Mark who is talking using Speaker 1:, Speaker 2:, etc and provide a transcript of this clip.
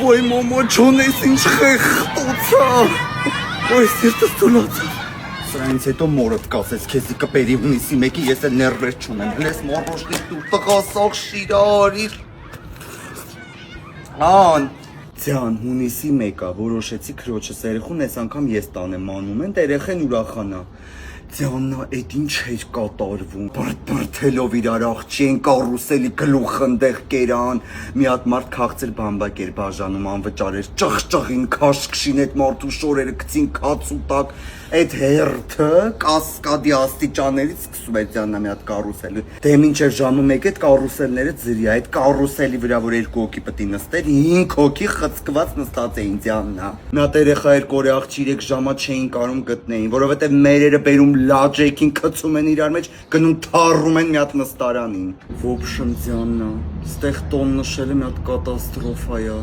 Speaker 1: Ой, մոմո չունես ինչ խեղտոցա։ Ой, սիրտս թուլացա։ Սրանից հետո մորդ կասեց, քեզի կպերի հունիսի 1-ի ես էլ ներվեր չունեմ։ Հենց մորոշնի դու տղասող շիրարիր։ Ձյան, հունիսի 1-ա, որոշեցի քրոջս երեխուն այս անգամ ես տանեմ մանումենտ, երեխեն ուրախանա։ Ձյաննա, էդ ինչ էր կատարվում, բրթելով իրար աղջին, կարուսելի գլուխ ընդեղ կերան, մի հատ մարդ քաղցր բամբակ էր բաժանում, անվճար էր, ճղճղին, քաշքշին, այդ մարդու շորերը գցին քաց ու տակ, այդ հերթը կասկադի աստիճաններից սկսում էր ձյաննա մի հատ կարուսել, դե մինչև ժամը 1 այդ կարուսելները ձրի, այդ կարուսելի վրա, որ 2 հոգի պտի նստեր, 5 հոգի խցկված նստած էին ձյաննա։ Մի հատ երեխա էր կորե աղջի 3 ժամա չէին կարում գտնեին, որովհետև մերերը բերում լաջեքին կծում են իրար մեջ, գնում թառում են մի հատ նստարանին։ Ոբշն ձյաննա, ստեղ տոն նշելը մի հատ կատաստրոֆա է։